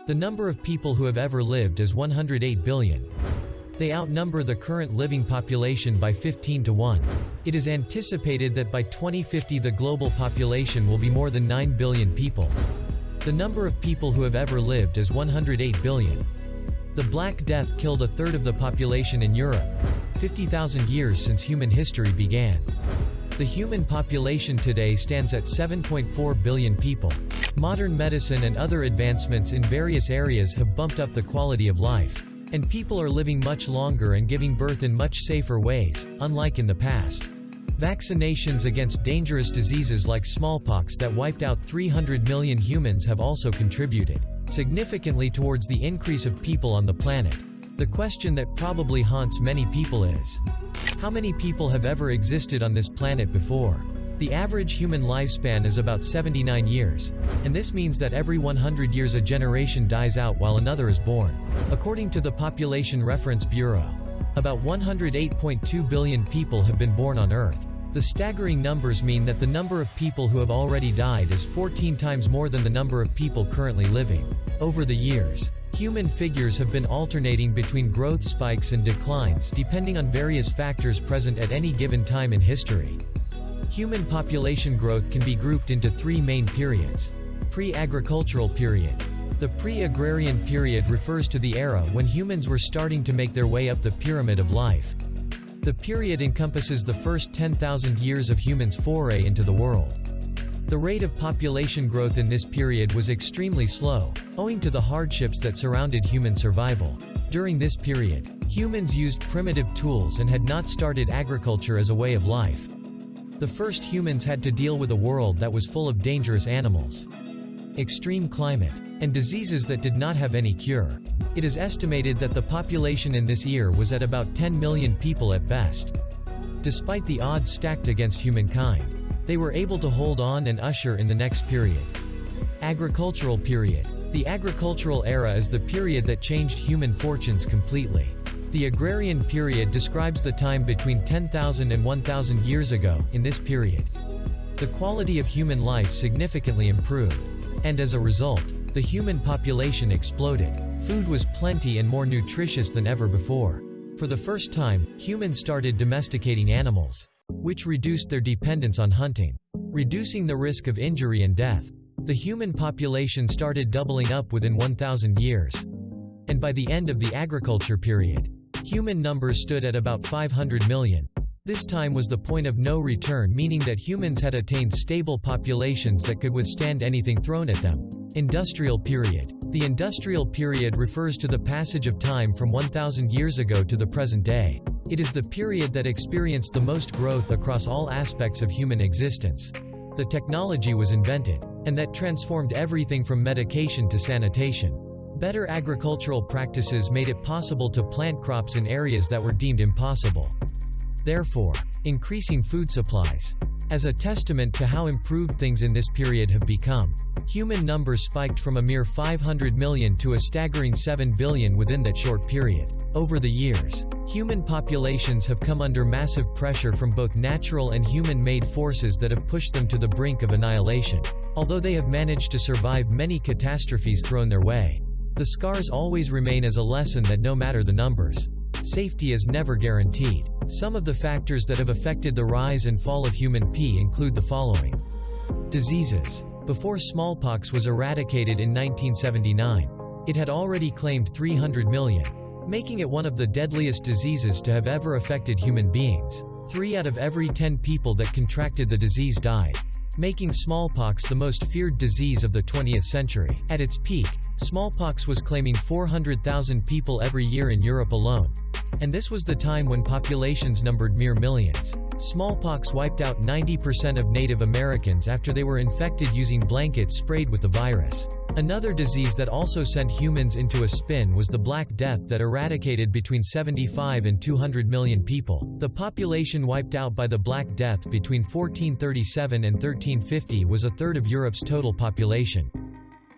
The number of people who have ever lived is 108 billion. They outnumber the current living population by 15 to 1. It is anticipated that by 2050 the global population will be more than 9 billion people. The number of people who have ever lived is 108 billion. The Black Death killed a third of the population in Europe, 50,000 years since human history began. The human population today stands at 7.4 billion people. Modern medicine and other advancements in various areas have bumped up the quality of life, and people are living much longer and giving birth in much safer ways, unlike in the past. Vaccinations against dangerous diseases like smallpox that wiped out 300 million humans have also contributed significantly towards the increase of people on the planet. The question that probably haunts many people is, how many people have ever existed on this planet before? The average human lifespan is about 79 years, and this means that every 100 years a generation dies out while another is born. According to the Population Reference Bureau, about 108.2 billion people have been born on Earth. The staggering numbers mean that the number of people who have already died is 14 times more than the number of people currently living. Over the years, human figures have been alternating between growth spikes and declines depending on various factors present at any given time in history. Human population growth can be grouped into three main periods. Pre-agricultural period. The pre-agrarian period refers to the era when humans were starting to make their way up the pyramid of life. The period encompasses the first 10,000 years of humans' foray into the world. The rate of population growth in this period was extremely slow, owing to the hardships that surrounded human survival. During this period, humans used primitive tools and had not started agriculture as a way of life. The first humans had to deal with a world that was full of dangerous animals, extreme climate, and diseases that did not have any cure. It is estimated that the population in this year was at about 10 million people at best. Despite the odds stacked against humankind, they were able to hold on and usher in the next period. Agricultural period. The agricultural era is the period that changed human fortunes completely. The agrarian period describes the time between 10,000 and 1,000 years ago. In this period, the quality of human life significantly improved, and as a result, the human population exploded. Food was plenty and more nutritious than ever before. For the first time, humans started domesticating animals, which reduced their dependence on hunting, reducing the risk of injury and death. The human population started doubling up within 1,000 years. And by the end of the agriculture period, human numbers stood at about 500 million. This time was the point of no return, meaning that humans had attained stable populations that could withstand anything thrown at them. Industrial period. The industrial period refers to the passage of time from 1,000 years ago to the present day. It is the period that experienced the most growth across all aspects of human existence. The technology was invented, and that transformed everything from medication to sanitation. Better agricultural practices made it possible to plant crops in areas that were deemed impossible, therefore increasing food supplies. As a testament to how improved things in this period have become, human numbers spiked from a mere 500 million to a staggering 7 billion within that short period. Over the years, human populations have come under massive pressure from both natural and human-made forces that have pushed them to the brink of annihilation. Although they have managed to survive many catastrophes thrown their way, the scars always remain as a lesson that no matter the numbers, safety is never guaranteed. Some of the factors that have affected the rise and fall of human include the following. Diseases. Before smallpox was eradicated in 1979, it had already claimed 300 million, making it one of the deadliest diseases to have ever affected human beings. 3 out of every 10 people that contracted the disease died, making smallpox the most feared disease of the 20th century. At its peak, smallpox was claiming 400,000 people every year in Europe alone, and this was the time when populations numbered mere millions. Smallpox wiped out 90% of Native Americans after they were infected using blankets sprayed with the virus. Another disease that also sent humans into a spin was the Black Death that eradicated between 75 and 200 million people. The population wiped out by the Black Death between 1437 and 1350 was a third of Europe's total population.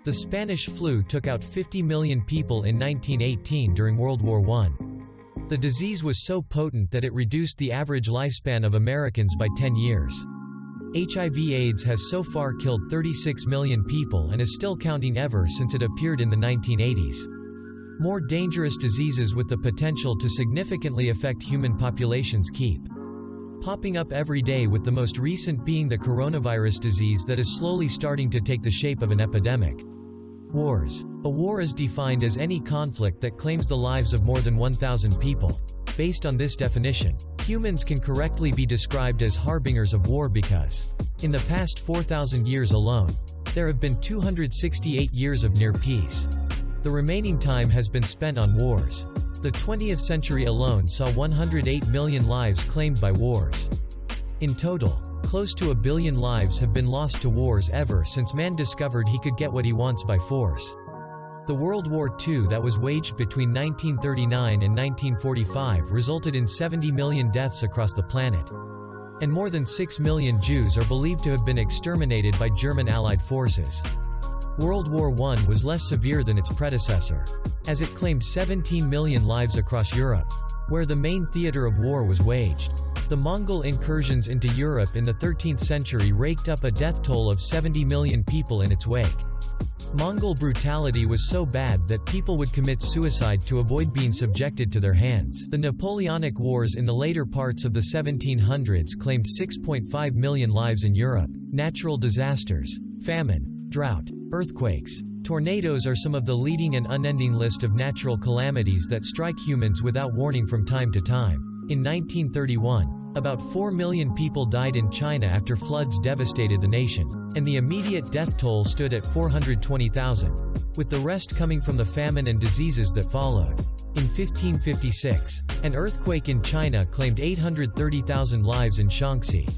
The Spanish flu took out 50 million people in 1918 during World War I. The disease was so potent that it reduced the average lifespan of Americans by 10 years. HIV/AIDS has so far killed 36 million people and is still counting ever since it appeared in the 1980s. More dangerous diseases with the potential to significantly affect human populations keep popping up every day, with the most recent being the coronavirus disease that is slowly starting to take the shape of an epidemic. Wars. A war is defined as any conflict that claims the lives of more than 1,000 people. Based on this definition, humans can correctly be described as harbingers of war because, in the past 4,000 years alone, there have been 268 years of near peace. The remaining time has been spent on wars. The 20th century alone saw 108 million lives claimed by wars. In total, close to 1 billion lives have been lost to wars ever since man discovered he could get what he wants by force. The World War II that was waged between 1939 and 1945 resulted in 70 million deaths across the planet. And more than 6 million Jews are believed to have been exterminated by German Allied forces. World War I was less severe than its predecessor, as it claimed 17 million lives across Europe, where the main theater of war was waged. The Mongol incursions into Europe in the 13th century raked up a death toll of 70 million people in its wake. Mongol brutality was so bad that people would commit suicide to avoid being subjected to their hands. The Napoleonic Wars in the later parts of the 1700s claimed 6.5 million lives in Europe. Natural disasters, famine, drought, earthquakes, tornadoes are some of the leading and unending list of natural calamities that strike humans without warning from time to time. In 1931, about 4 million people died in China after floods devastated the nation, and the immediate death toll stood at 420,000, with the rest coming from the famine and diseases that followed. In 1556, an earthquake in China claimed 830,000 lives in Shaanxi.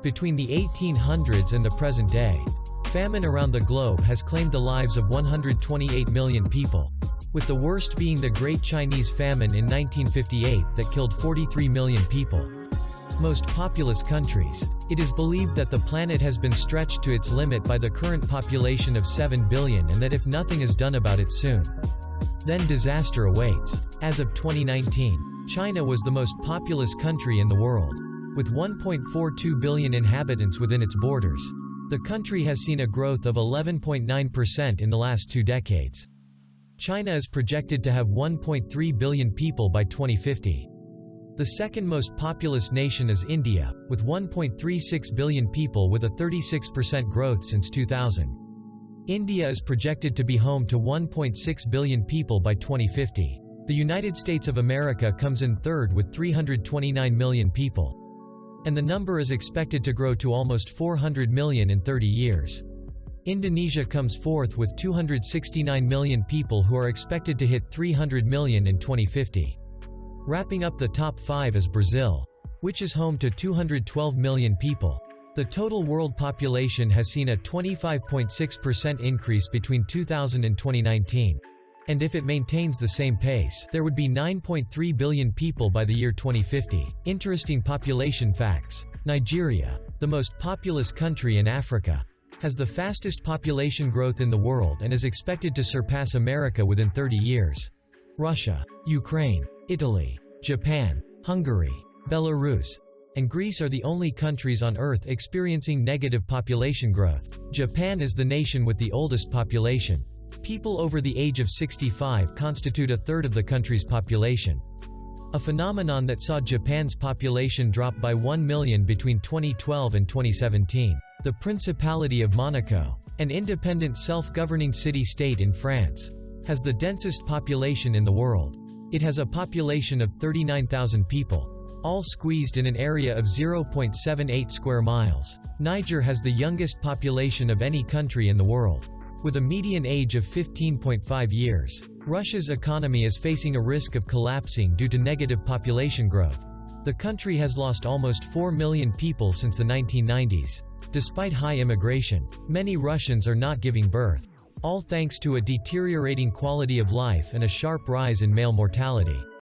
Between the 1800s and the present day, famine around the globe has claimed the lives of 128 million people, with the worst being the Great Chinese Famine in 1958 that killed 43 million people. Most populous countries. It is believed that the planet has been stretched to its limit by the current population of 7 billion and that if nothing is done about it soon, then disaster awaits. As of 2019, China was the most populous country in the world, with 1.42 billion inhabitants within its borders. The country has seen a growth of 11.9% in the last 2 decades. China is projected to have 1.3 billion people by 2050. The second most populous nation is India, with 1.36 billion people with a 36% growth since 2000. India is projected to be home to 1.6 billion people by 2050. The United States of America comes in third with 329 million people, and the number is expected to grow to almost 400 million in 30 years. Indonesia comes fourth with 269 million people who are expected to hit 300 million in 2050. Wrapping up the top 5 is Brazil, which is home to 212 million people. The total world population has seen a 25.6% increase between 2000 and 2019. And if it maintains the same pace, there would be 9.3 billion people by the year 2050. Interesting population facts. Nigeria, the most populous country in Africa, has the fastest population growth in the world and is expected to surpass America within 30 years. Russia, Ukraine, Italy, Japan, Hungary, Belarus, and Greece are the only countries on Earth experiencing negative population growth. Japan is the nation with the oldest population. People over the age of 65 constitute a third of the country's population, a phenomenon that saw Japan's population drop by 1 million between 2012 and 2017. The Principality of Monaco, an independent self-governing city-state in France, has the densest population in the world. It has a population of 39,000 people, all squeezed in an area of 0.78 square miles. Niger has the youngest population of any country in the world, with a median age of 15.5 years. Russia's economy is facing a risk of collapsing due to negative population growth. The country has lost almost 4 million people since the 1990s. Despite high immigration, many Russians are not giving birth, all thanks to a deteriorating quality of life and a sharp rise in male mortality.